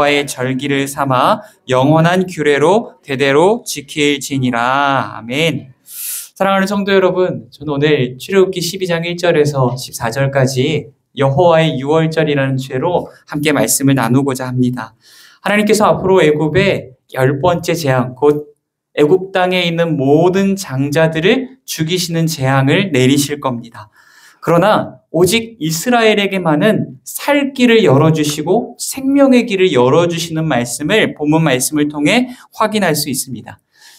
여호와의 절기를 삼아 영원한 규례로 대대로 지킬지니라. 아멘. 사랑하는 성도 여러분, 저는 오늘 출애굽기 12장 1절에서 14절까지 여호와의 유월절이라는 주제로 함께 말씀을 나누고자 합니다. 하나님께서 앞으로 애굽의 10번째 재앙, 곧 애굽 땅에 있는 모든 장자들을 죽이시는 재앙을 내리실 겁니다. 그러나 오직 이스라엘에게만은 살 길을 열어주시고 생명의 길을 열어주시는 말씀을 본문 말씀을 통해 확인할 수 있습니다.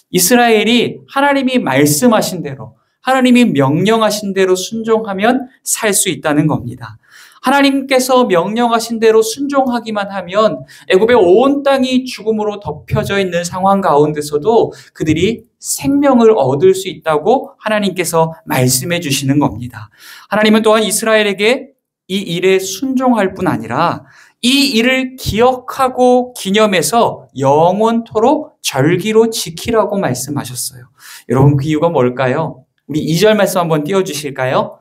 이스라엘이 하나님이 말씀하신 대로, 하나님이 명령하신 대로 순종하면 살 수 있다는 겁니다. 하나님께서 명령하신 대로 순종하기만 하면 애굽의 온 땅이 죽음으로 덮여져 있는 상황 가운데서도 그들이 생명을 얻을 수 있다고 하나님께서 말씀해 주시는 겁니다. 하나님은 또한 이스라엘에게 이 일에 순종할 뿐 아니라 이 일을 기억하고 기념해서 영원토록 절기로 지키라고 말씀하셨어요. 여러분, 그 이유가 뭘까요? 우리 2절 말씀 한번 띄워주실까요?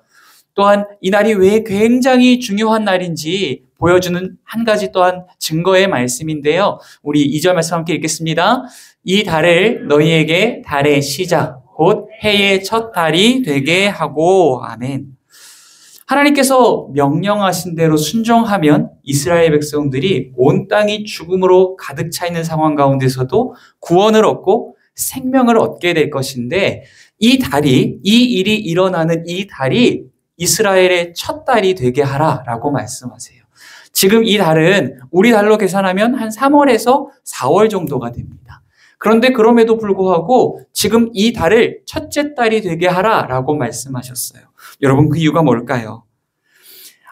또한 이 날이 왜 굉장히 중요한 날인지 보여주는 한 가지 또한 증거의 말씀인데요. 우리 2절 말씀 함께 읽겠습니다. 이 달을 너희에게 달의 시작, 곧 해의 첫 달이 되게 하고. 아멘. 하나님께서 명령하신 대로 순종하면 이스라엘 백성들이 온 땅이 죽음으로 가득 차 있는 상황 가운데서도 구원을 얻고 생명을 얻게 될 것인데, 이 일이 일어나는 이 달이 이스라엘의 첫 달이 되게 하라라고 말씀하세요. 지금 이 달은 우리 달로 계산하면 한 3월에서 4월 정도가 됩니다. 그런데 그럼에도 불구하고 지금 이 달을 첫째 달이 되게 하라라고 말씀하셨어요. 여러분, 그 이유가 뭘까요?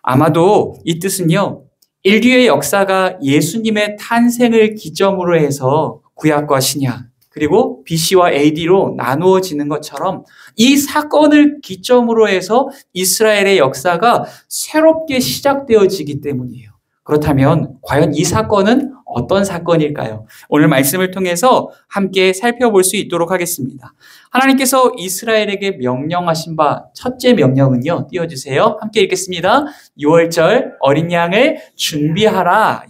아마도 이 뜻은요, 인류의 역사가 예수님의 탄생을 기점으로 해서 구약과 신약, 그리고 BC와 AD로 나누어지는 것처럼 이 사건을 기점으로 해서 이스라엘의 역사가 새롭게 시작되어지기 때문이에요. 그렇다면 과연 이 사건은 어떤 사건일까요? 오늘 말씀을 통해서 함께 살펴볼 수 있도록 하겠습니다. 하나님께서 이스라엘에게 명령하신 바 첫째 명령은요, 띄워주세요. 함께 읽겠습니다. 유월절 어린 양을 준비하라.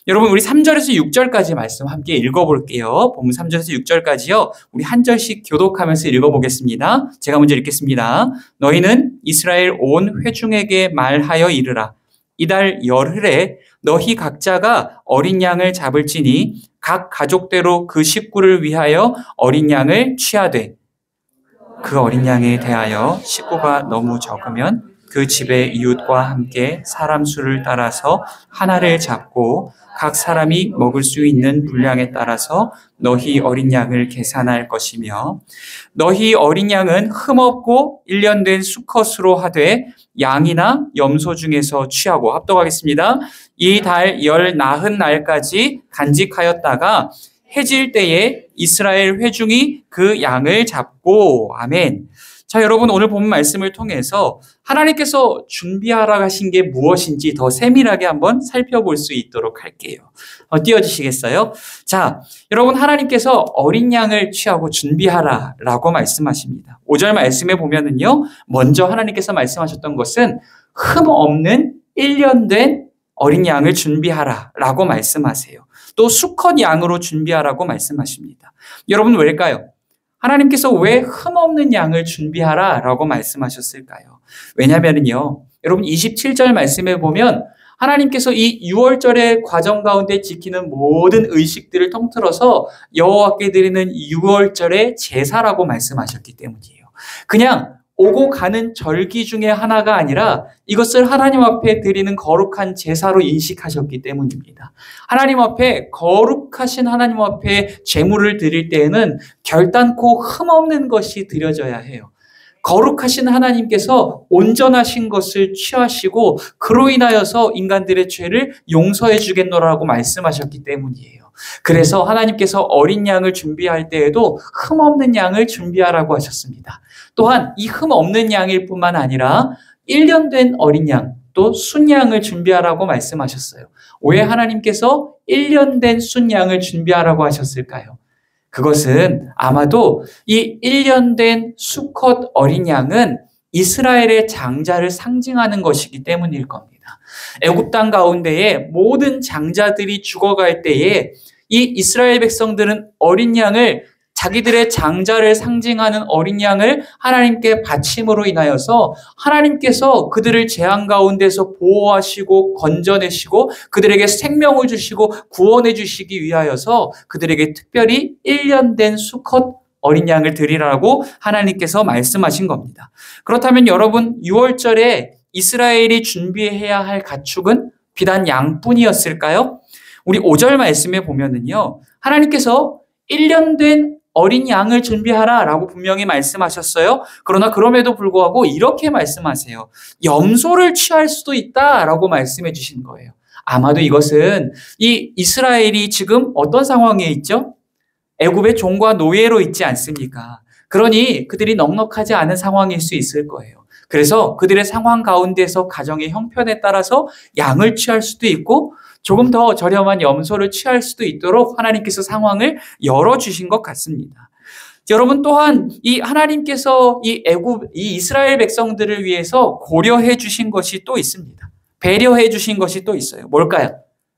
여러분, 우리 3절에서 6절까지 말씀 함께 읽어볼게요. 본문 3절에서 6절까지요. 우리 한 절씩 교독하면서 읽어보겠습니다. 제가 먼저 읽겠습니다. 너희는 이스라엘 온 회중에게 말하여 이르라. 이달 열흘에 너희 각자가 어린 양을 잡을지니 각 가족대로 그 식구를 위하여 어린 양을 취하되, 그 어린 양에 대하여 식구가 너무 적으면 그 집의 이웃과 함께 사람 수를 따라서 하나를 잡고 각 사람이 먹을 수 있는 분량에 따라서 너희 어린 양을 계산할 것이며, 너희 어린 양은 흠없고 1년 된 수컷으로 하되 양이나 염소 중에서 취하고. 합독하겠습니다. 이 달 열 나흔 날까지 간직하였다가 해질 때에 이스라엘 회중이 그 양을 잡고. 아멘. 자, 여러분, 오늘 본 말씀을 통해서 하나님께서 준비하라 하신 게 무엇인지 더 세밀하게 한번 살펴볼 수 있도록 할게요. 띄워주시겠어요? 자, 여러분, 하나님께서 어린 양을 취하고 준비하라라고 말씀하십니다. 5절 말씀에 보면은요, 먼저 하나님께서 말씀하셨던 것은 흠 없는 1년 된 어린 양을 준비하라라고 말씀하세요. 또 수컷 양으로 준비하라고 말씀하십니다. 여러분, 왜일까요? 하나님께서 왜 흠없는 양을 준비하라라고 말씀하셨을까요? 왜냐면은요, 여러분 27절 말씀에 보면 하나님께서 이 유월절의 과정 가운데 지키는 모든 의식들을 통틀어서 여호와께 드리는 유월절의 제사라고 말씀하셨기 때문이에요. 그냥 오고 가는 절기 중에 하나가 아니라 이것을 하나님 앞에 드리는 거룩한 제사로 인식하셨기 때문입니다. 하나님 앞에, 거룩하신 하나님 앞에 제물을 드릴 때에는 결단코 흠없는 것이 드려져야 해요. 거룩하신 하나님께서 온전하신 것을 취하시고 그로 인하여서 인간들의 죄를 용서해 주겠노라고 말씀하셨기 때문이에요. 그래서 하나님께서 어린 양을 준비할 때에도 흠없는 양을 준비하라고 하셨습니다. 또한 이 흠없는 양일 뿐만 아니라 1년 된 어린 양, 또 순양을 준비하라고 말씀하셨어요. 왜 하나님께서 1년 된 순양을 준비하라고 하셨을까요? 그것은 아마도 이 1년 된 수컷 어린 양은 이스라엘의 장자를 상징하는 것이기 때문일 겁니다. 애굽 땅 가운데에 모든 장자들이 죽어갈 때에 이 이스라엘 백성들은 어린 양을, 자기들의 장자를 상징하는 어린 양을 하나님께 바침으로 인하여서 하나님께서 그들을 재앙 가운데서 보호하시고 건져내시고 그들에게 생명을 주시고 구원해 주시기 위하여서 그들에게 특별히 1년 된 수컷 어린 양을 드리라고 하나님께서 말씀하신 겁니다. 그렇다면 여러분, 6월절에 이스라엘이 준비해야 할 가축은 비단 양뿐이었을까요? 우리 5절 말씀에 보면은요, 하나님께서 1년 된 어린 양을 준비하라 라고 분명히 말씀하셨어요. 그러나 그럼에도 불구하고 이렇게 말씀하세요. 염소를 취할 수도 있다 라고 말씀해 주신 거예요. 아마도 이것은 이 이스라엘이 지금 어떤 상황에 있죠? 애굽의 종과 노예로 있지 않습니까? 그러니 그들이 넉넉하지 않은 상황일 수 있을 거예요. 그래서 그들의 상황 가운데서 가정의 형편에 따라서 양을 취할 수도 있고 조금 더 저렴한 염소를 취할 수도 있도록 하나님께서 상황을 열어주신 것 같습니다. 여러분, 또한 이 하나님께서 이 이스라엘 백성들을 위해서 고려해 주신 것이 또 있습니다. 배려해 주신 것이 또 있어요. 뭘까요?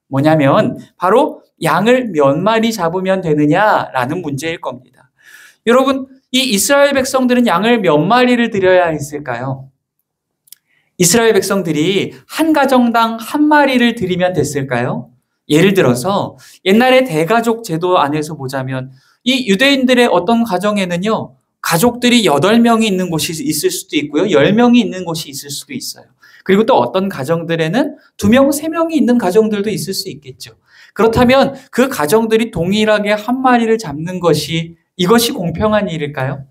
뭐냐면 바로 양을 몇 마리 잡으면 되느냐라는 문제일 겁니다. 여러분, 이 이스라엘 백성들은 양을 몇 마리를 드려야 했을까요? 이스라엘 백성들이 한 가정당 한 마리를 드리면 됐을까요? 예를 들어서 옛날에 대가족 제도 안에서 보자면 이 유대인들의 어떤 가정에는요, 가족들이 8명이 있는 곳이 있을 수도 있고요, 10명이 있는 곳이 있을 수도 있어요. 그리고 또 어떤 가정들에는 2명, 3명이 있는 가정들도 있을 수 있겠죠. 그렇다면 그 가정들이 동일하게 한 마리를 잡는 것이, 이것이 공평한 일일까요?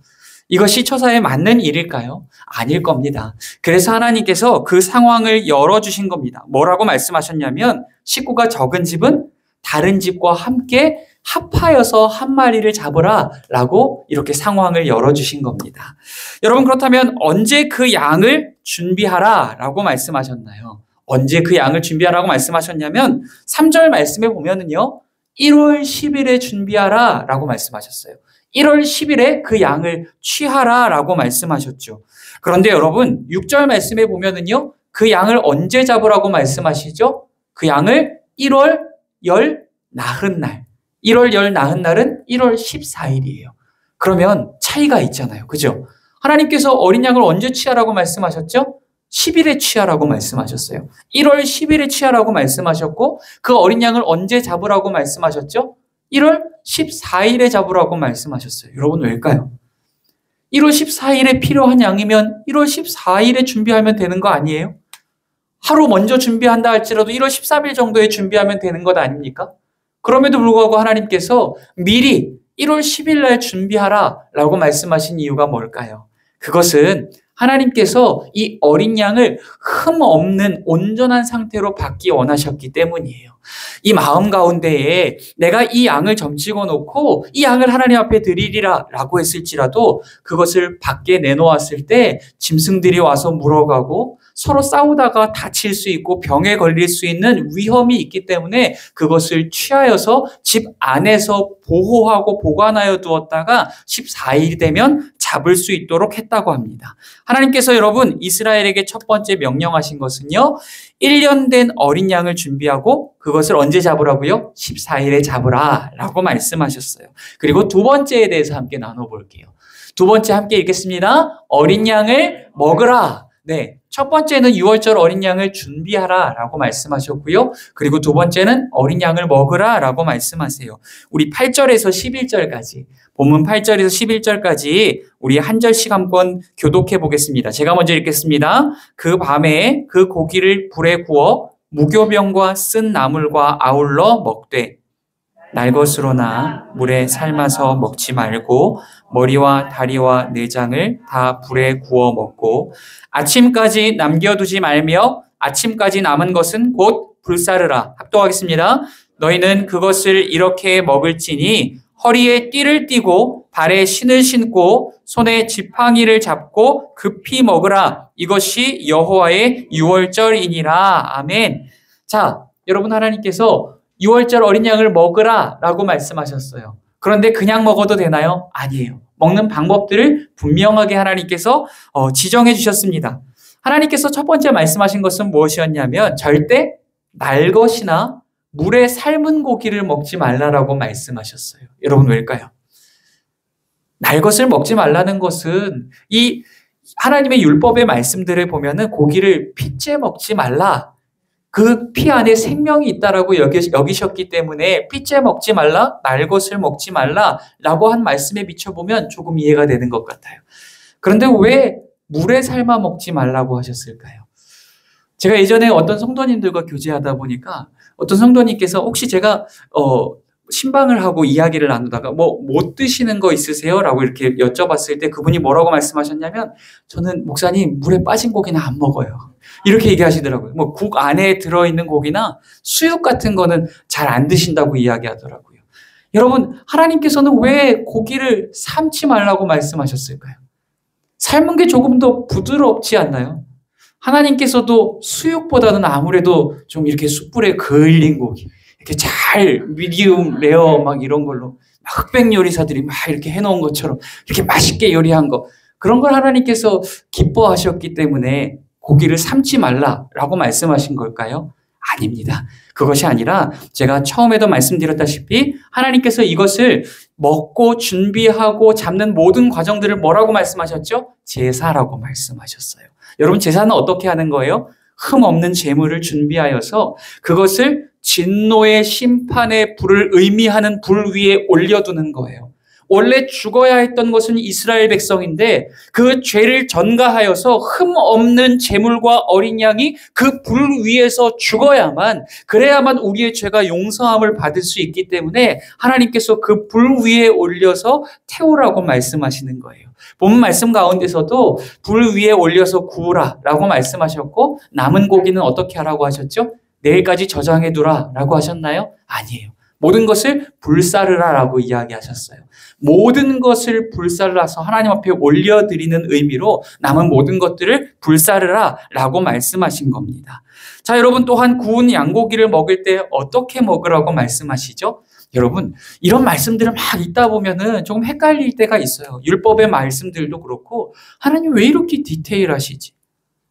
이것이 처사에 맞는 일일까요? 아닐 겁니다. 그래서 하나님께서 그 상황을 열어주신 겁니다. 뭐라고 말씀하셨냐면, 식구가 적은 집은 다른 집과 함께 합하여서 한 마리를 잡으라 라고 이렇게 상황을 열어주신 겁니다. 여러분, 그렇다면 언제 그 양을 준비하라 라고 말씀하셨나요? 언제 그 양을 준비하라고 말씀하셨냐면 3절 말씀에 보면은요, 1월 10일에 준비하라 라고 말씀하셨어요. 1월 10일에 그 양을 취하라 라고 말씀하셨죠. 그런데 여러분, 6절 말씀에 보면은요, 그 양을 언제 잡으라고 말씀하시죠? 그 양을 1월 열 나흔 날. 1월 열 나흔 날은 1월 14일이에요. 그러면 차이가 있잖아요. 그죠? 하나님께서 어린 양을 언제 취하라고 말씀하셨죠? 10일에 취하라고 말씀하셨어요. 1월 10일에 취하라고 말씀하셨고, 그 어린 양을 언제 잡으라고 말씀하셨죠? 1월 14일에 잡으라고 말씀하셨어요. 여러분, 왜일까요? 1월 14일에 필요한 양이면 1월 14일에 준비하면 되는 거 아니에요? 하루 먼저 준비한다 할지라도 1월 13일 정도에 준비하면 되는 것 아닙니까? 그럼에도 불구하고 하나님께서 미리 1월 10일 날 준비하라 라고 말씀하신 이유가 뭘까요? 그것은 하나님께서 이 어린 양을 흠 없는 온전한 상태로 받기 원하셨기 때문이에요. 이 마음 가운데에 내가 이 양을 점찍어 놓고 이 양을 하나님 앞에 드리리라 라고 했을지라도 그것을 밖에 내놓았을 때 짐승들이 와서 물어가고 서로 싸우다가 다칠 수 있고 병에 걸릴 수 있는 위험이 있기 때문에 그것을 취하여서 집 안에서 보호하고 보관하여 두었다가 14일이 되면 잡을 수 있도록 했다고 합니다. 하나님께서 여러분, 이스라엘에게 첫 번째 명령하신 것은요, 1년 된 어린 양을 준비하고 그것을 언제 잡으라고요? 14일에 잡으라 라고 말씀하셨어요. 그리고 두 번째에 대해서 함께 나눠볼게요. 두 번째 함께 읽겠습니다. 어린 양을 먹으라. 네, 첫 번째는 6월절 어린 양을 준비하라 라고 말씀하셨고요. 그리고 두 번째는 어린 양을 먹으라 라고 말씀하세요. 우리 8절에서 11절까지, 본문 8절에서 11절까지 우리 한 절씩 한번 교독해 보겠습니다. 제가 먼저 읽겠습니다. 그 밤에 그 고기를 불에 구워 무교병과 쓴 나물과 아울러 먹되 날 것으로나 물에 삶아서 먹지 말고 머리와 다리와 내장을 다 불에 구워 먹고 아침까지 남겨두지 말며 아침까지 남은 것은 곧 불사르라. 합독하겠습니다. 너희는 그것을 이렇게 먹을지니 허리에 띠를 띠고 발에 신을 신고 손에 지팡이를 잡고 급히 먹으라. 이것이 여호와의 유월절이니라. 아멘. 자, 여러분, 하나님께서 6월절 어린 양을 먹으라 라고 말씀하셨어요. 그런데 그냥 먹어도 되나요? 아니에요. 먹는 방법들을 분명하게 하나님께서 지정해 주셨습니다. 하나님께서 첫 번째 말씀하신 것은 무엇이었냐면 절대 날 것이나 물에 삶은 고기를 먹지 말라라고 말씀하셨어요. 여러분 왜일까요? 날 것을 먹지 말라는 것은 이 하나님의 율법의 말씀들을 보면은 고기를 피째 먹지 말라. 그 피 안에 생명이 있다라고 여기셨기 때문에 피째 먹지 말라, 날 것을 먹지 말라라고 한 말씀에 비춰보면 조금 이해가 되는 것 같아요. 그런데 왜 물에 삶아 먹지 말라고 하셨을까요? 제가 예전에 어떤 성도님들과 교제하다 보니까 어떤 성도님께서 혹시 제가 신방을 하고 이야기를 나누다가 못 드시는 거 있으세요? 라고 이렇게 여쭤봤을 때 그분이 뭐라고 말씀하셨냐면 저는 목사님 물에 빠진 고기는 안 먹어요. 이렇게 얘기하시더라고요. 국 안에 들어있는 고기나 수육 같은 거는 잘 안 드신다고 이야기하더라고요. 여러분, 하나님께서는 왜 고기를 삶지 말라고 말씀하셨을까요? 삶은 게 조금 더 부드럽지 않나요? 하나님께서도 수육보다는 아무래도 좀 이렇게 숯불에 그을린 고기, 이렇게 잘 미디움 레어 막 이런 걸로 흑백 요리사들이 막 이렇게 해놓은 것처럼 이렇게 맛있게 요리한 거, 그런 걸 하나님께서 기뻐하셨기 때문에 고기를 삶지 말라라고 말씀하신 걸까요? 아닙니다. 그것이 아니라 제가 처음에도 말씀드렸다시피 하나님께서 이것을 먹고 준비하고 잡는 모든 과정들을 뭐라고 말씀하셨죠? 제사라고 말씀하셨어요. 여러분, 제사는 어떻게 하는 거예요? 흠 없는 제물을 준비하여서 그것을 진노의 심판의 불을 의미하는 불 위에 올려두는 거예요. 원래 죽어야 했던 것은 이스라엘 백성인데 그 죄를 전가하여서 흠 없는 제물과 어린 양이 그 불 위에서 죽어야만, 그래야만 우리의 죄가 용서함을 받을 수 있기 때문에 하나님께서 그 불 위에 올려서 태우라고 말씀하시는 거예요. 본 말씀 가운데서도 불 위에 올려서 구우라 라고 말씀하셨고, 남은 고기는 어떻게 하라고 하셨죠? 내일까지 저장해 두라 라고 하셨나요? 아니에요. 모든 것을 불사르라라고 이야기하셨어요. 모든 것을 불살라서 하나님 앞에 올려드리는 의미로 남은 모든 것들을 불사르라라고 말씀하신 겁니다. 자, 여러분, 또한 구운 양고기를 먹을 때 어떻게 먹으라고 말씀하시죠? 여러분, 이런 말씀들을 막 읽다 보면은 조금 헷갈릴 때가 있어요. 율법의 말씀들도 그렇고 하나님 왜 이렇게 디테일하시지?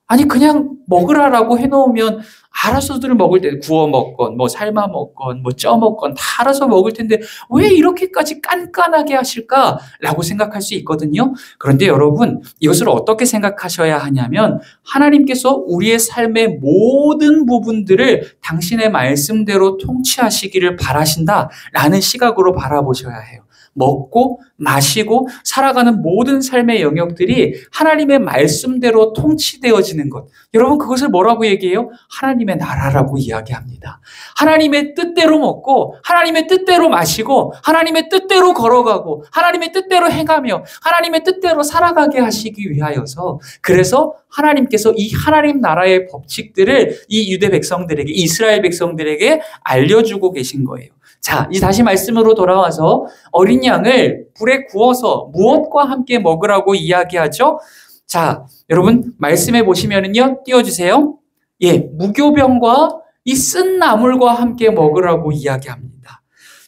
아니 그냥 먹으라라고 해놓으면 알아서들 먹을 때 구워 먹건 삶아 먹건 쪄 먹건 다 알아서 먹을 텐데 왜 이렇게까지 깐깐하게 하실까라고 생각할 수 있거든요. 그런데 여러분, 이것을 어떻게 생각하셔야 하냐면 하나님께서 우리의 삶의 모든 부분들을 당신의 말씀대로 통치하시기를 바라신다라는 시각으로 바라보셔야 해요. 먹고 마시고 살아가는 모든 삶의 영역들이 하나님의 말씀대로 통치되어지는 것. 여러분, 그것을 뭐라고 얘기해요? 하나님의 나라라고 이야기합니다. 하나님의 뜻대로 먹고 하나님의 뜻대로 마시고 하나님의 뜻대로 걸어가고 하나님의 뜻대로 행하며 하나님의 뜻대로 살아가게 하시기 위하여서, 그래서 하나님께서 이 하나님 나라의 법칙들을 이 유대 백성들에게, 이스라엘 백성들에게 알려주고 계신 거예요. 자, 이제 다시 말씀으로 돌아와서 어린 양을 불에 구워서 무엇과 함께 먹으라고 이야기하죠? 자, 여러분 말씀해 보시면은요, 띄워주세요. 예, 무교병과 이 쓴 나물과 함께 먹으라고 이야기합니다.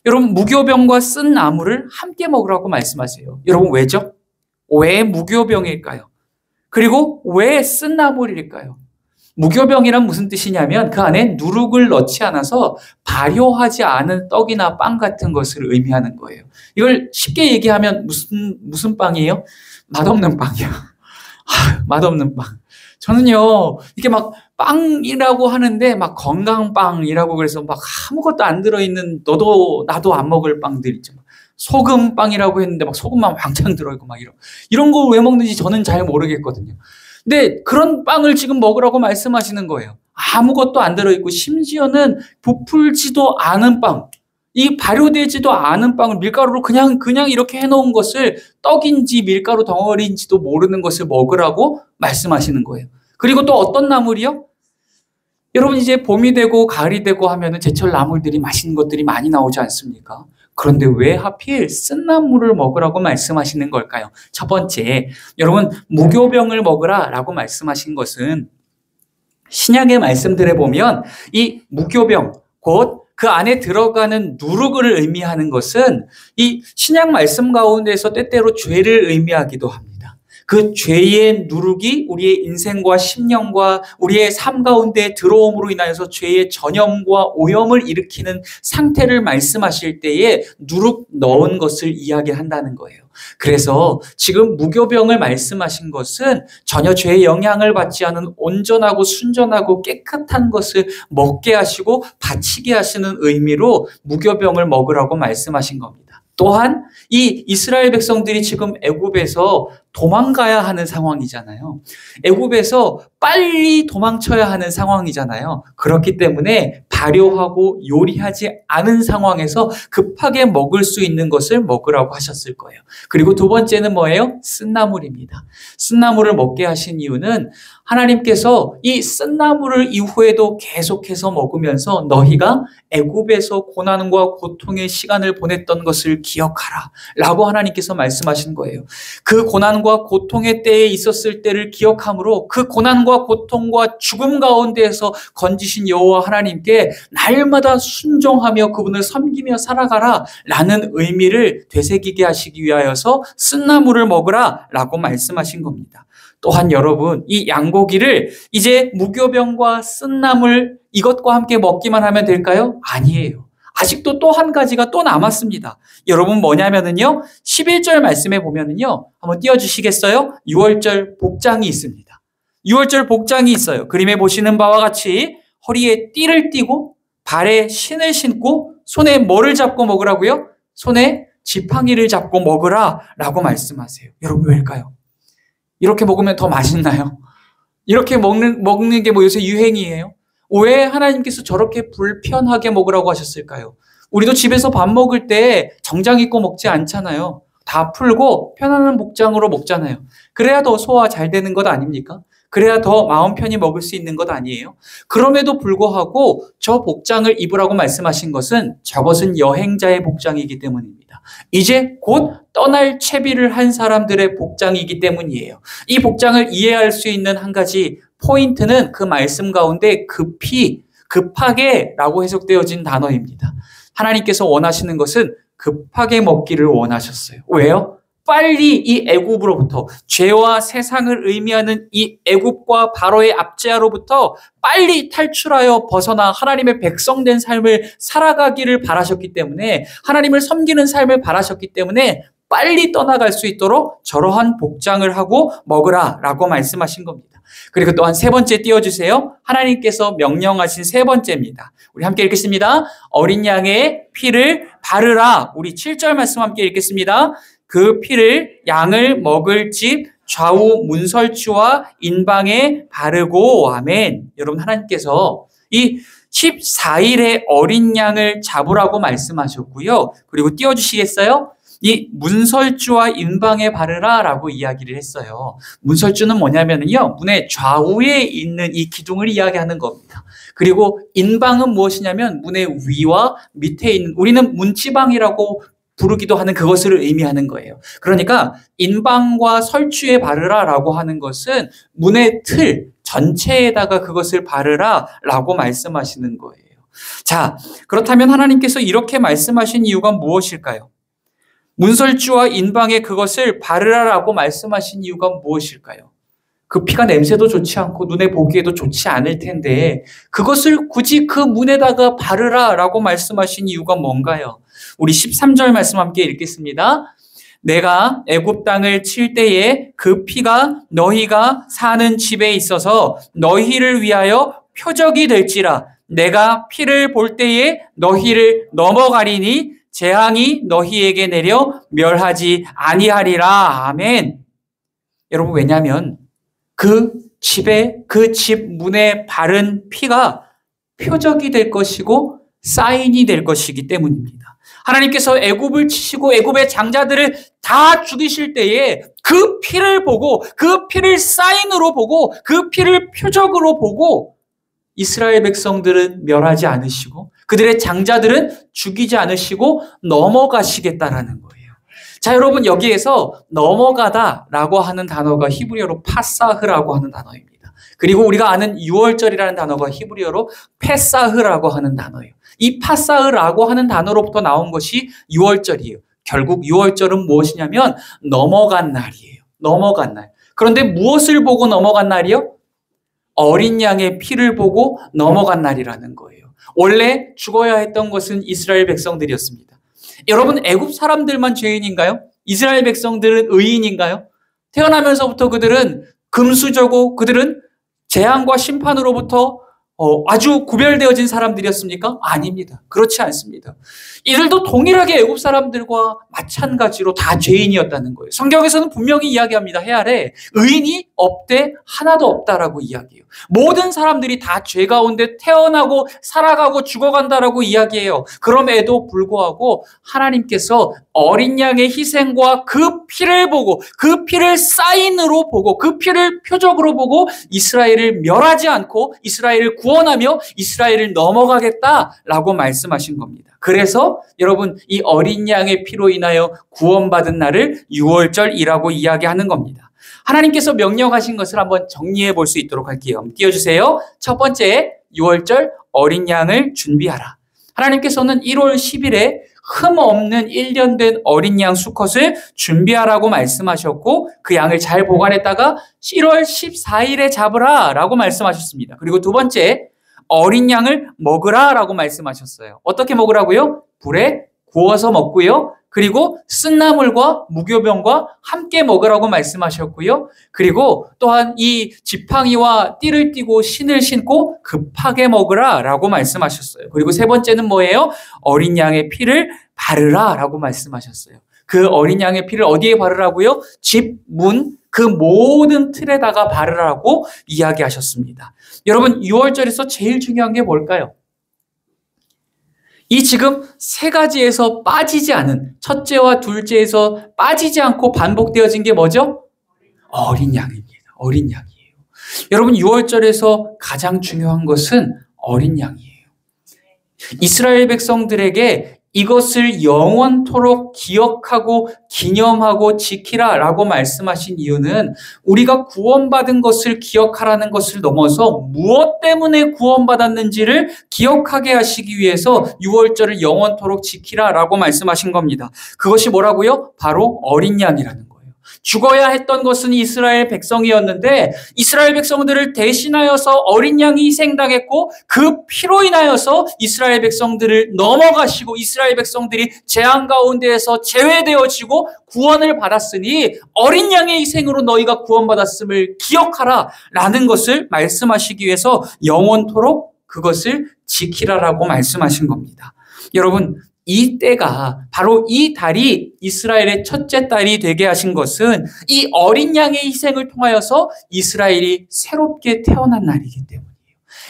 여러분, 무교병과 쓴 나물을 함께 먹으라고 말씀하세요. 여러분, 왜죠? 왜 무교병일까요? 그리고 왜 쓴 나물일까요? 무교병이란 무슨 뜻이냐면 그 안에 누룩을 넣지 않아서 발효하지 않은 떡이나 빵 같은 것을 의미하는 거예요. 이걸 쉽게 얘기하면 무슨 빵이에요? 맛없는 빵이요. 맛없는 빵. 저는요, 이게 막 빵이라고 하는데 막 건강빵이라고 그래서 막 아무것도 안 들어있는 나도 안 먹을 빵들 있죠. 소금빵이라고 했는데 막 소금만 왕창 들어있고 막 이런 거 왜 먹는지 저는 잘 모르겠거든요. 근데 그런 빵을 지금 먹으라고 말씀하시는 거예요. 아무것도 안 들어있고 심지어는 부풀지도 않은 빵, 이 발효되지도 않은 빵을 밀가루로 그냥 이렇게 해놓은 것을 떡인지 밀가루 덩어리인지도 모르는 것을 먹으라고 말씀하시는 거예요. 그리고 또 어떤 나물이요? 여러분, 이제 봄이 되고 가을이 되고 하면은 제철 나물들이 맛있는 것들이 많이 나오지 않습니까? 그런데 왜 하필 쓴 나물을 먹으라고 말씀하시는 걸까요? 첫 번째, 여러분, 무교병을 먹으라라고 말씀하신 것은 신약의 말씀들에 보면 이 무교병, 곧 그 안에 들어가는 누룩을 의미하는 것은 이 신약 말씀 가운데서 때때로 죄를 의미하기도 합니다. 그 죄의 누룩이 우리의 인생과 심령과 우리의 삶 가운데 들어옴으로 인하여서 죄의 전염과 오염을 일으키는 상태를 말씀하실 때에 누룩 넣은 것을 이야기한다는 거예요. 그래서 지금 무교병을 말씀하신 것은 전혀 죄의 영향을 받지 않은 온전하고 순전하고 깨끗한 것을 먹게 하시고 바치게 하시는 의미로 무교병을 먹으라고 말씀하신 겁니다. 또한 이 이스라엘 백성들이 지금 애굽에서 도망가야 하는 상황이잖아요. 애굽에서 빨리 도망쳐야 하는 상황이잖아요. 그렇기 때문에 발효하고 요리하지 않은 상황에서 급하게 먹을 수 있는 것을 먹으라고 하셨을 거예요. 그리고 두 번째는 뭐예요? 쓴나물입니다. 쓴나물을 먹게 하신 이유는 하나님께서 이 쓴나물을 이후에도 계속해서 먹으면서 너희가 애굽에서 고난과 고통의 시간을 보냈던 것을 기억하라 라고 하나님께서 말씀하신 거예요. 그 고난과 고통의 때에 있었을 때를 기억함으로 그 고난과 고통과 죽음 가운데에서 건지신 여호와 하나님께 날마다 순종하며 그분을 섬기며 살아가라 라는 의미를 되새기게 하시기 위하여서 쓴나물을 먹으라 라고 말씀하신 겁니다. 또한 여러분, 이 양고기를 이제 무교병과 쓴나물 이것과 함께 먹기만 하면 될까요? 아니에요. 아직도 또 한 가지가 또 남았습니다. 여러분 뭐냐면은요, 11절 말씀에 보면은요, 한번 띄워주시겠어요? 6월절 복장이 있습니다. 6월절 복장이 있어요. 그림에 보시는 바와 같이 허리에 띠를 띠고 발에 신을 신고 손에 뭐를 잡고 먹으라고요? 손에 지팡이를 잡고 먹으라 라고 말씀하세요. 여러분 왜일까요? 이렇게 먹으면 더 맛있나요? 이렇게 먹는 게 뭐 요새 유행이에요? 왜 하나님께서 저렇게 불편하게 먹으라고 하셨을까요? 우리도 집에서 밥 먹을 때 정장 입고 먹지 않잖아요. 다 풀고 편안한 복장으로 먹잖아요. 그래야 더 소화 잘 되는 것 아닙니까? 그래야 더 마음 편히 먹을 수 있는 것 아니에요? 그럼에도 불구하고 저 복장을 입으라고 말씀하신 것은 저것은 여행자의 복장이기 때문입니다. 이제 곧 떠날 채비를 한 사람들의 복장이기 때문이에요. 이 복장을 이해할 수 있는 한 가지 포인트는 그 말씀 가운데 급하게 라고 해석되어진 단어입니다. 하나님께서 원하시는 것은 급하게 먹기를 원하셨어요. 왜요? 빨리 이 애굽으로부터 죄와 세상을 의미하는 이 애굽과 바로의 압제하로부터 빨리 탈출하여 벗어나 하나님의 백성된 삶을 살아가기를 바라셨기 때문에 하나님을 섬기는 삶을 바라셨기 때문에 빨리 떠나갈 수 있도록 저러한 복장을 하고 먹으라 라고 말씀하신 겁니다. 그리고 또한 세 번째 띄워주세요. 하나님께서 명령하신 세 번째입니다. 우리 함께 읽겠습니다. 어린 양의 피를 바르라. 우리 7절 말씀 함께 읽겠습니다. 그 피를 양을 먹을 집 좌우 문설주와 인방에 바르고 아멘. 여러분 하나님께서 이 14일의 어린 양을 잡으라고 말씀하셨고요. 그리고 띄워주시겠어요? 이 문설주와 인방에 바르라 라고 이야기를 했어요. 문설주는 뭐냐면요, 문의 좌우에 있는 이 기둥을 이야기하는 겁니다. 그리고 인방은 무엇이냐면 문의 위와 밑에 있는, 우리는 문지방이라고 부르기도 하는 그것을 의미하는 거예요. 그러니까 인방과 설주에 바르라 라고 하는 것은 문의 틀 전체에다가 그것을 바르라 라고 말씀하시는 거예요. 자, 그렇다면 하나님께서 이렇게 말씀하신 이유가 무엇일까요? 문설주와 인방에 그것을 바르라라고 말씀하신 이유가 무엇일까요? 그 피가 냄새도 좋지 않고 눈에 보기에도 좋지 않을 텐데 그것을 굳이 그 문에다가 바르라라고 말씀하신 이유가 뭔가요? 우리 13절 말씀 함께 읽겠습니다. 내가 애굽 땅을 칠 때에 그 피가 너희가 사는 집에 있어서 너희를 위하여 표적이 될지라. 내가 피를 볼 때에 너희를 넘어가리니 재앙이 너희에게 내려 멸하지 아니하리라. 아멘. 여러분 왜냐하면 그 집에 그 집 문에 바른 피가 표적이 될 것이고 사인이 될 것이기 때문입니다. 하나님께서 애굽을 치시고 애굽의 장자들을 다 죽이실 때에 그 피를 보고 그 피를 사인으로 보고 그 피를 표적으로 보고 이스라엘 백성들은 멸하지 않으시고 그들의 장자들은 죽이지 않으시고 넘어가시겠다라는 거예요. 자, 여러분 여기에서 넘어가다라고 하는 단어가 히브리어로 파사흐라고 하는 단어입니다. 그리고 우리가 아는 6월절이라는 단어가 히브리어로 페사흐라고 하는 단어예요. 이 파사흐라고 하는 단어로부터 나온 것이 6월절이에요. 결국 6월절은 무엇이냐면 넘어간 날이에요. 넘어간 날. 그런데 무엇을 보고 넘어간 날이요? 어린 양의 피를 보고 넘어간 날이라는 거예요. 원래 죽어야 했던 것은 이스라엘 백성들이었습니다. 여러분, 애굽 사람들만 죄인인가요? 이스라엘 백성들은 의인인가요? 태어나면서부터 그들은 금수저고 그들은 재앙과 심판으로부터 아주 구별되어진 사람들이었습니까? 아닙니다. 그렇지 않습니다. 이들도 동일하게 애굽 사람들과 마찬가지로 다 죄인이었다는 거예요. 성경에서는 분명히 이야기합니다. 해 아래 의인이 없되 하나도 없다라고 이야기해요. 모든 사람들이 다 죄 가운데 태어나고 살아가고 죽어간다라고 이야기해요. 그럼에도 불구하고 하나님께서 어린 양의 희생과 그 피를 보고 그 피를 사인으로 보고 그 피를 표적으로 보고 이스라엘을 멸하지 않고 이스라엘을 구원하며 이스라엘을 넘어가겠다라고 말씀하신 겁니다. 그래서 여러분, 이 어린 양의 피로 인하여 구원받은 날을 유월절이라고 이야기하는 겁니다. 하나님께서 명령하신 것을 한번 정리해 볼 수 있도록 할게요. 띄워주세요. 첫 번째, 유월절 어린 양을 준비하라. 하나님께서는 1월 10일에 흠 없는 1년 된 어린 양 수컷을 준비하라고 말씀하셨고 그 양을 잘 보관했다가 1월 14일에 잡으라 라고 말씀하셨습니다. 그리고 두 번째, 어린 양을 먹으라 라고 말씀하셨어요. 어떻게 먹으라고요? 불에 구워서 먹고요. 그리고 쓴나물과 무교병과 함께 먹으라고 말씀하셨고요. 그리고 또한 이 지팡이와 띠를 띠고 신을 신고 급하게 먹으라 라고 말씀하셨어요. 그리고 세 번째는 뭐예요? 어린 양의 피를 바르라 라고 말씀하셨어요. 그 어린 양의 피를 어디에 바르라고요? 집, 문, 그 모든 틀에다가 바르라고 이야기하셨습니다. 여러분, 6월절에서 제일 중요한 게 뭘까요? 이 지금 세 가지에서 빠지지 않은, 첫째와 둘째에서 빠지지 않고 반복되어진 게 뭐죠? 어린 양입니다. 어린 양이에요. 여러분, 6월절에서 가장 중요한 것은 어린 양이에요. 이스라엘 백성들에게 이것을 영원토록 기억하고 기념하고 지키라 라고 말씀하신 이유는 우리가 구원받은 것을 기억하라는 것을 넘어서 무엇 때문에 구원받았는지를 기억하게 하시기 위해서 6월절을 영원토록 지키라 라고 말씀하신 겁니다. 그것이 뭐라고요? 바로 어린 양이라는 거예요. 죽어야 했던 것은 이스라엘 백성이었는데 이스라엘 백성들을 대신하여서 어린 양이 희생당했고 그 피로 인하여서 이스라엘 백성들을 넘어가시고 이스라엘 백성들이 재앙 가운데에서 제외되어지고 구원을 받았으니 어린 양의 희생으로 너희가 구원받았음을 기억하라 라는 것을 말씀하시기 위해서 영원토록 그것을 지키라라고 말씀하신 겁니다. 여러분, 이 때가 바로 이 달이 이스라엘의 첫째 달이 되게 하신 것은 이 어린 양의 희생을 통하여서 이스라엘이 새롭게 태어난 날이기 때문이에요.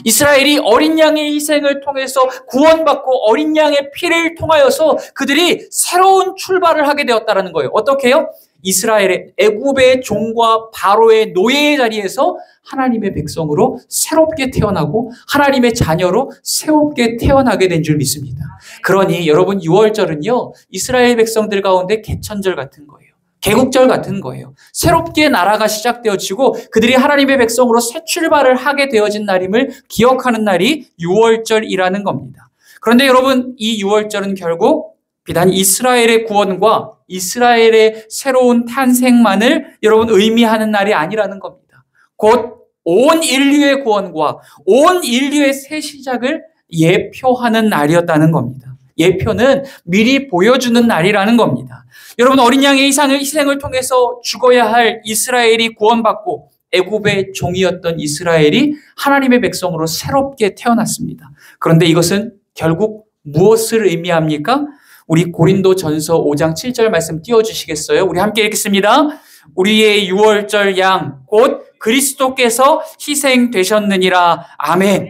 이스라엘이 어린 양의 희생을 통해서 구원받고 어린 양의 피를 통하여서 그들이 새로운 출발을 하게 되었다는 거예요. 어떻게 해요? 이스라엘의 애굽의 종과 바로의 노예의 자리에서 하나님의 백성으로 새롭게 태어나고 하나님의 자녀로 새롭게 태어나게 된 줄 믿습니다. 그러니 여러분, 6월절은요 이스라엘 백성들 가운데 개천절 같은 거예요. 개국절 같은 거예요. 새롭게 나라가 시작되어지고 그들이 하나님의 백성으로 새 출발을 하게 되어진 날임을 기억하는 날이 6월절이라는 겁니다. 그런데 여러분, 이 6월절은 결국 비단 이스라엘의 구원과 이스라엘의 새로운 탄생만을 여러분 의미하는 날이 아니라는 겁니다. 곧 온 인류의 구원과 온 인류의 새 시작을 예표하는 날이었다는 겁니다. 예표는 미리 보여주는 날이라는 겁니다. 여러분, 어린 양의 희생을 통해서 죽어야 할 이스라엘이 구원받고 애굽의 종이었던 이스라엘이 하나님의 백성으로 새롭게 태어났습니다. 그런데 이것은 결국 무엇을 의미합니까? 우리 고린도전서 5장 7절 말씀 띄워주시겠어요? 우리 함께 읽겠습니다. 우리의 6월절 양 곧 그리스도께서 희생되셨느니라. 아멘.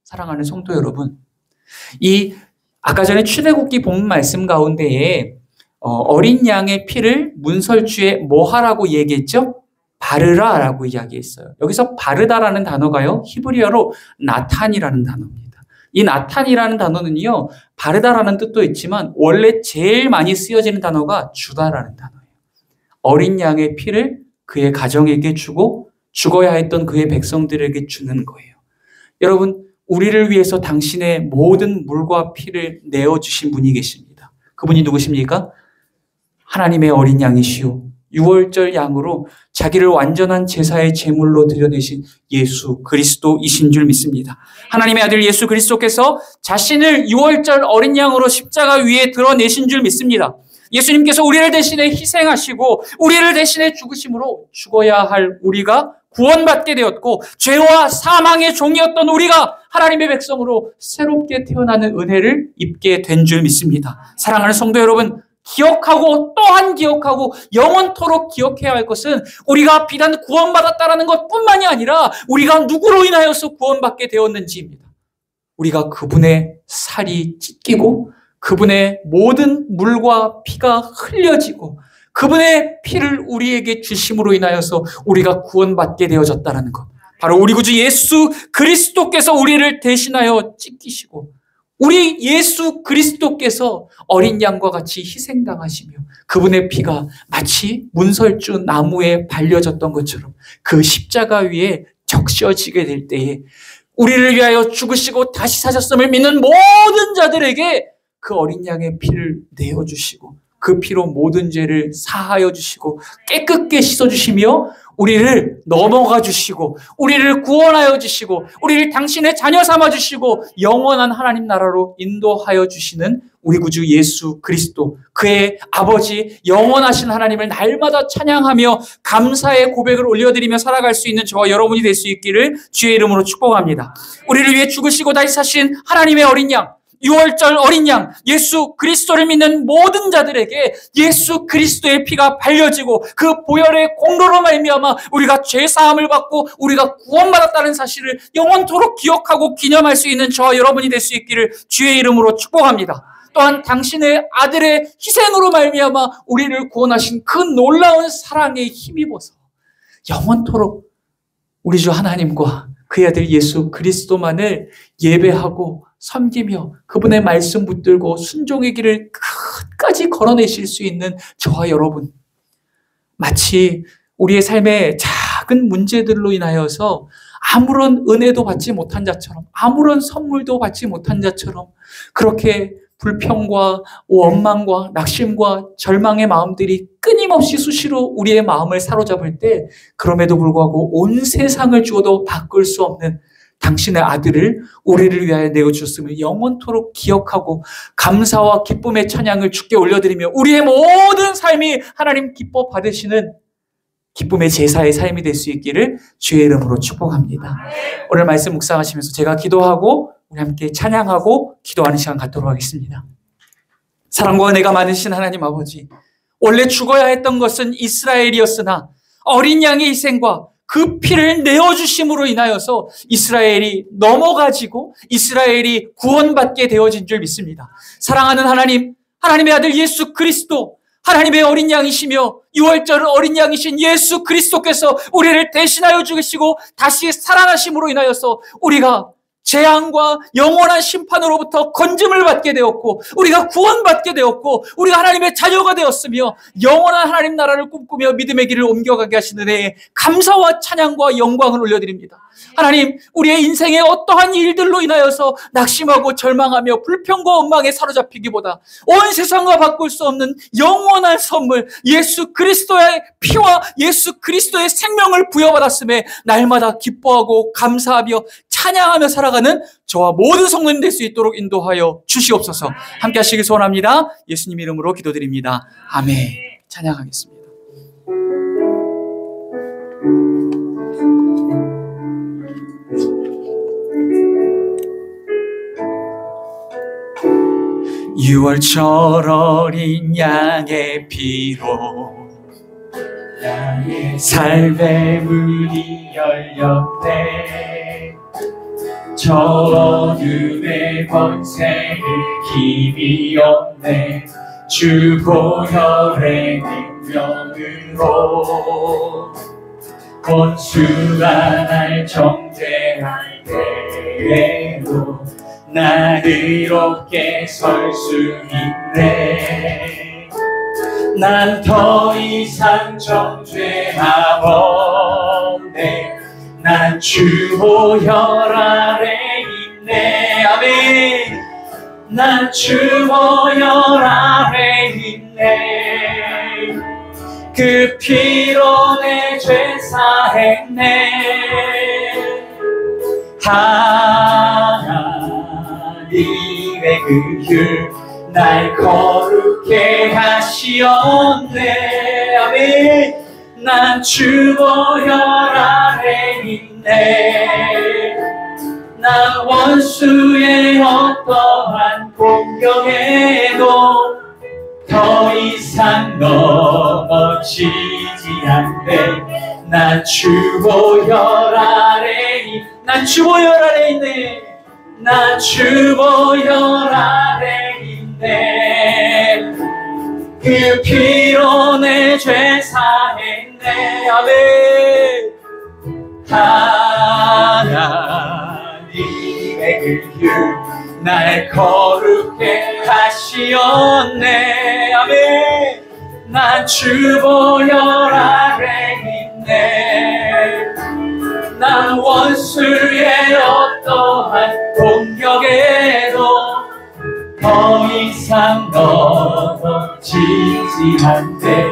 사랑하는 성도 여러분, 이 아까 전에 출애굽기 본문 말씀 가운데에 어린 양의 피를 문설주에 뭐 하라고 얘기했죠? 바르라 라고 이야기했어요. 여기서 바르다라는 단어가요 히브리어로 나탄이라는 단어입니다. 이 나탄이라는 단어는요 바르다라는 뜻도 있지만 원래 제일 많이 쓰여지는 단어가 주다라는 단어예요. 어린 양의 피를 그의 가정에게 주고 죽어야 했던 그의 백성들에게 주는 거예요. 여러분, 우리를 위해서 당신의 모든 물과 피를 내어주신 분이 계십니다. 그분이 누구십니까? 하나님의 어린 양이시오. 유월절 양으로 자기를 완전한 제사의 제물로 드려내신 예수 그리스도이신 줄 믿습니다. 하나님의 아들 예수 그리스도께서 자신을 유월절 어린 양으로 십자가 위에 드러내신 줄 믿습니다. 예수님께서 우리를 대신에 희생하시고 우리를 대신에 죽으심으로 죽어야 할 우리가 구원받게 되었고, 죄와 사망의 종이었던 우리가 하나님의 백성으로 새롭게 태어나는 은혜를 입게 된 줄 믿습니다. 사랑하는 성도 여러분, 기억하고 또한 기억하고 영원토록 기억해야 할 것은 우리가 비단 구원받았다라는 것뿐만이 아니라 우리가 누구로 인하여서 구원받게 되었는지입니다. 우리가 그분의 살이 찢기고 그분의 모든 물과 피가 흘려지고 그분의 피를 우리에게 주심으로 인하여서 우리가 구원받게 되어졌다는 것. 바로 우리 구주 예수 그리스도께서 우리를 대신하여 찢기시고 우리 예수 그리스도께서 어린 양과 같이 희생당하시며 그분의 피가 마치 문설주 나무에 발려졌던 것처럼 그 십자가 위에 적셔지게 될 때에 우리를 위하여 죽으시고 다시 사셨음을 믿는 모든 자들에게 그 어린 양의 피를 내어주시고 그 피로 모든 죄를 사하여 주시고 깨끗게 씻어주시며 우리를 넘어가 주시고 우리를 구원하여 주시고 우리를 당신의 자녀 삼아 주시고 영원한 하나님 나라로 인도하여 주시는 우리 구주 예수 그리스도, 그의 아버지 영원하신 하나님을 날마다 찬양하며 감사의 고백을 올려드리며 살아갈 수 있는 저와 여러분이 될 수 있기를 주의 이름으로 축복합니다. 우리를 위해 죽으시고 다시 사신 하나님의 어린 양, 유월절 어린 양 예수 그리스도를 믿는 모든 자들에게 예수 그리스도의 피가 발려지고 그 보혈의 공로로 말미암아 우리가 죄사함을 받고 우리가 구원받았다는 사실을 영원토록 기억하고 기념할 수 있는 저와 여러분이 될 수 있기를 주의 이름으로 축복합니다. 또한 당신의 아들의 희생으로 말미암아 우리를 구원하신 그 놀라운 사랑에 힘입어서 영원토록 우리 주 하나님과 그의 아들 예수 그리스도만을 예배하고 섬기며 그분의 말씀 붙들고 순종의 길을 끝까지 걸어내실 수 있는 저와 여러분, 마치 우리의 삶의 작은 문제들로 인하여서 아무런 은혜도 받지 못한 자처럼, 아무런 선물도 받지 못한 자처럼 그렇게 불평과 원망과 낙심과 절망의 마음들이 끊임없이 수시로 우리의 마음을 사로잡을 때 그럼에도 불구하고 온 세상을 주어도 바꿀 수 없는 당신의 아들을 우리를 위하여 내어주셨음을 영원토록 기억하고 감사와 기쁨의 찬양을 주께 올려드리며 우리의 모든 삶이 하나님 기뻐 받으시는 기쁨의 제사의 삶이 될 수 있기를 주의 이름으로 축복합니다. 오늘 말씀 묵상하시면서 제가 기도하고 우리 함께 찬양하고 기도하는 시간 갖도록 하겠습니다. 사랑과 은혜가 많으신 하나님 아버지, 원래 죽어야 했던 것은 이스라엘이었으나 어린 양의 희생과 그 피를 내어주심으로 인하여서 이스라엘이 넘어가지고 이스라엘이 구원받게 되어진 줄 믿습니다. 사랑하는 하나님, 하나님의 아들 예수 그리스도, 하나님의 어린 양이시며 유월절 어린 양이신 예수 그리스도께서 우리를 대신하여 죽으시고 다시 살아나심으로 인하여서 우리가 재앙과 영원한 심판으로부터 건짐을 받게 되었고 우리가 구원받게 되었고 우리가 하나님의 자녀가 되었으며 영원한 하나님 나라를 꿈꾸며 믿음의 길을 옮겨가게 하시는 은혜에 감사와 찬양과 영광을 올려드립니다. 하나님, 우리의 인생의 어떠한 일들로 인하여서 낙심하고 절망하며 불평과 원망에 사로잡히기보다 온 세상과 바꿀 수 없는 영원한 선물 예수 그리스도의 피와 예수 그리스도의 생명을 부여받았음에 날마다 기뻐하고 감사하며 찬양하며 살아가는 저와 모든 성도님 될 수 있도록 인도하여 주시옵소서. 함께 하시길 소원합니다. 예수님 이름으로 기도드립니다. 아멘. 찬양하겠습니다. 유월절 어린 양의 피로 나의 삶의 문이 열렸네. 저 어둠의 권세를 힘이 없네. 주 보혈의 능력으로 원수가 날 정죄할 때에도 나 의롭게 설 수 있네. 난 더 이상 정죄함 없네. 난 주 보혈 아래 있네. 아멘. 난 주 보혈 아래 있네. 그 피로 내 죄 사했네. 하나님의 그 율 날 거룩해 하시었네. 아멘. 난 주 보혈 아래 있네. 난 원수의 어떠한 공격에도 더 이상 넘어지지 않네. 난 주 보혈 아래 난 주 보혈 아래 있네. 난 주 보혈 아래 있네. 그 피로 내 죄 사했네. 아멘. 하나님의 그 율 날 거룩해 하시었네. 아멘. 난 주 보혈 아래 있네. 난 원수의 어떠한 공격에도 더 이상 넘어지지 않네.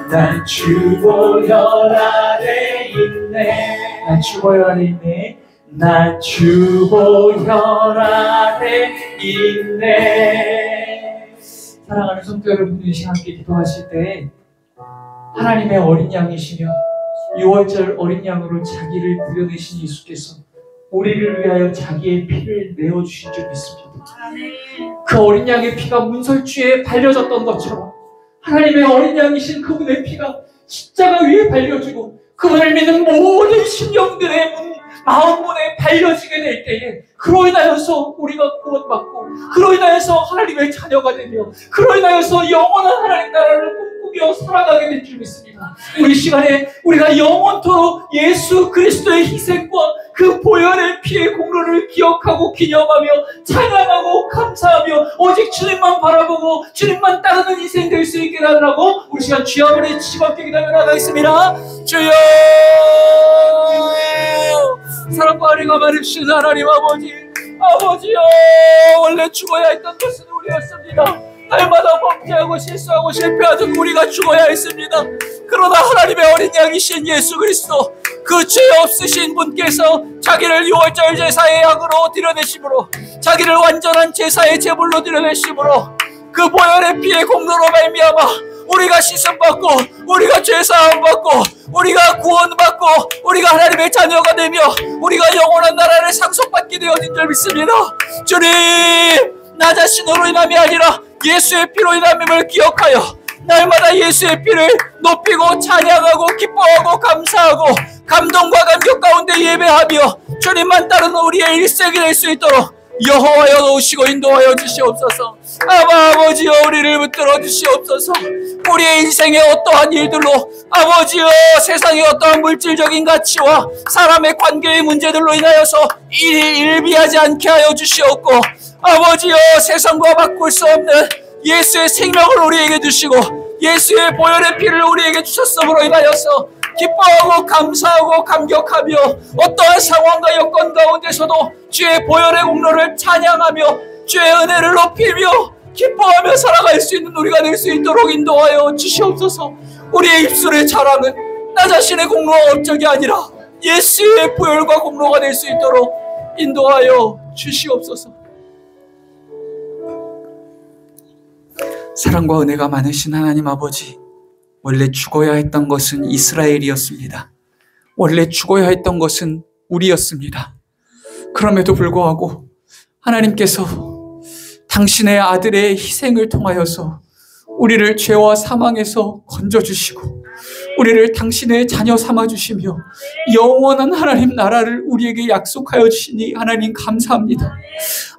난 주 보혈 아래 있네. 난 주 보혈 아래 있네. 난 주 보혈 아래 있네. 사랑하는 성도 여러분, 이 시간 함께 기도하실 때 하나님의 어린 양이시며 6월절 어린 양으로 자기를 드려내신 예수께서 우리를 위하여 자기의 피를 내어주신 줄 믿습니다. 그 어린 양의 피가 문설주에 발려졌던 것처럼 하나님의 어린 양이신 그분의 피가 십자가 위에 발려지고 그분을 믿는 모든 심령들의 마음문에 발려지게 될 때에 그로 인하여서 우리가 구원받고 그로 인하여서 하나님의 자녀가 되며 그로 인하여서 영원한 하나님 나라를 꿈꾸며 살아가게 될 줄 믿습니다. 우리 시간에 우리가 영원토록 예수 그리스도의 희생과 그 보혈의 피의 공로를 기억하고 기념하며 찬양하고 감사하며 오직 주님만 바라보고 주님만 따르는 인생 될 수 있게 하라고 우리 시간 주여버리 치밖에 기도하며 나가겠습니다. 주여, 사랑과 은혜가 많으신 하나님 아버지요, 원래 죽어야 했던 것은 우리였습니다. 날마다 범죄하고 실수하고 실패하던 우리가 죽어야 했습니다. 그러나 하나님의 어린 양이신 예수 그리스도, 그 죄 없으신 분께서 자기를 6월절 제사의 양으로 드려내심으로, 자기를 완전한 제사의 제물로 드려내심으로, 그 보혈의 피의 공로로 말미암아 우리가 씻음받고, 우리가 죄사함받고, 우리가 구원받고, 우리가 하나님의 자녀가 되며 우리가 영원한 나라를 상속받게 되어진 줄 믿습니다. 주님, 나 자신으로 인함이 아니라 예수의 피로 인함임을 기억하여 날마다 예수의 피를 높이고 찬양하고 기뻐하고 감사하고 감동과 감격 가운데 예배하며 주님만 따르는 우리의 일생이 될 수 있도록 여호와여 도우시고 인도하여 주시옵소서. 아버지여, 우리를 붙들어 주시옵소서. 우리의 인생의 어떠한 일들로, 아버지여, 세상의 어떠한 물질적인 가치와 사람의 관계의 문제들로 인하여서 일이 일비하지 않게 하여 주시옵고, 아버지여, 세상과 바꿀 수 없는 예수의 생명을 우리에게 주시고 예수의 보혈의 피를 우리에게 주셨음으로 인하여서 기뻐하고 감사하고 감격하며 어떠한 상황과 여건 가운데서도 주의 보혈의 공로를 찬양하며 주의 은혜를 높이며 기뻐하며 살아갈 수 있는 우리가 될 수 있도록 인도하여 주시옵소서. 우리의 입술의 자랑은 나 자신의 공로와 업적이 아니라 예수의 보혈과 공로가 될 수 있도록 인도하여 주시옵소서. 사랑과 은혜가 많으신 하나님 아버지, 원래 죽어야 했던 것은 이스라엘이었습니다. 원래 죽어야 했던 것은 우리였습니다. 그럼에도 불구하고 하나님께서 당신의 아들의 희생을 통하여서 우리를 죄와 사망에서 건져주시고 우리를 당신의 자녀 삼아주시며 영원한 하나님 나라를 우리에게 약속하여 주시니 하나님 감사합니다.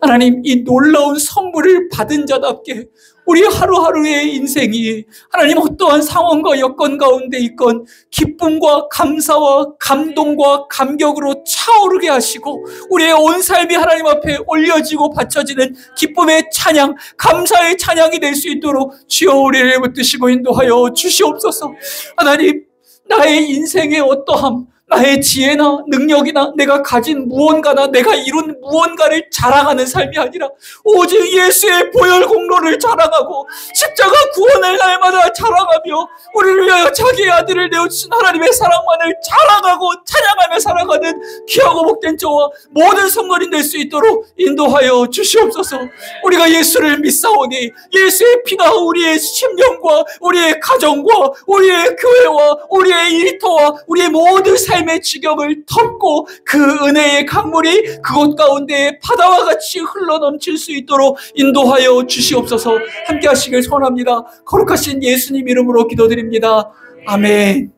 하나님, 이 놀라운 선물을 받은 자답게 우리 하루하루의 인생이 하나님 어떠한 상황과 여건 가운데 있건 기쁨과 감사와 감동과 감격으로 차오르게 하시고 우리의 온 삶이 하나님 앞에 올려지고 바쳐지는 기쁨의 찬양, 감사의 찬양이 될 수 있도록 주여 우리를 붙드시고 인도하여 주시옵소서. 하나님, 나의 인생의 어떠함, 나의 지혜나 능력이나 내가 가진 무언가나 내가 이룬 무언가를 자랑하는 삶이 아니라 오직 예수의 보혈 공로를 자랑하고 십자가 구원을 날마다 자랑하며 우리를 위하여 자기의 아들을 내어주신 하나님의 사랑만을 자랑하고 찬양하며 살아가는 귀하고 복된 저와 모든 성도님 될 수 있도록 인도하여 주시옵소서. 우리가 예수를 믿사오니 예수의 피가 우리의 심령과 우리의 가정과 우리의 교회와 우리의 일터와 우리의 모든 삶의 지경을 덮고 그 은혜의 강물이 그곳 가운데 바다와 같이 흘러넘칠 수 있도록 인도하여 주시옵소서. 함께 하시길 소원합니다. 거룩하신 예수님 이름으로 기도드립니다. 아멘.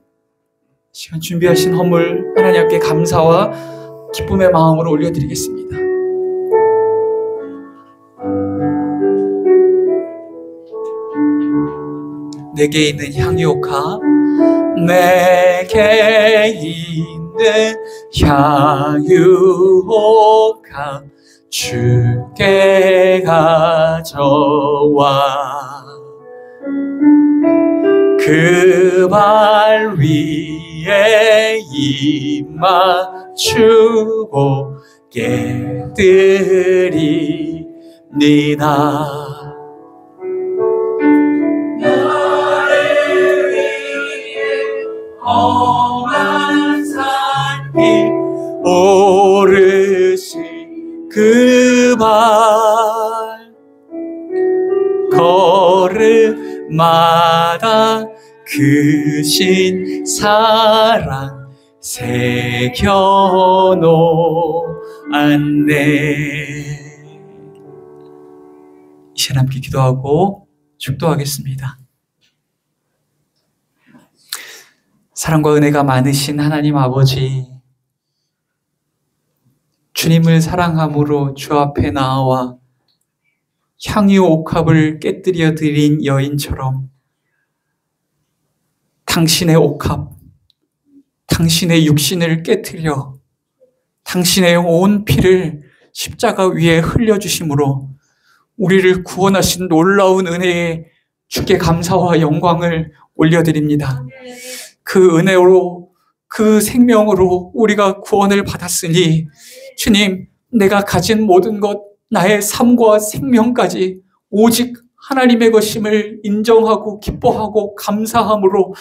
시간 준비하신 헌물 하나님께 감사와 기쁨의 마음으로 올려드리겠습니다. 내게 있는 향유옥합, 내게 있는 향유옥합 주께 가져와 그 발 위에 입 맞추고 깨뜨리니다. 험한 산길 오르신 그 발 걸음마다 그 신 사랑 새겨놓았네. 이 시간 함께 기도하고 축도하겠습니다. 사랑과 은혜가 많으신 하나님 아버지, 주님을 사랑함으로 주 앞에 나와 향유 옥합을 깨뜨려 드린 여인처럼 당신의 옥합, 당신의 육신을 깨뜨려 당신의 온 피를 십자가 위에 흘려주심으로 우리를 구원하신 놀라운 은혜에 주께 감사와 영광을 올려드립니다. 그 은혜로 그 생명으로 우리가 구원을 받았으니 주님, 내가 가진 모든 것, 나의 삶과 생명까지 오직 하나님의 것임을 인정하고 기뻐하고 감사함으로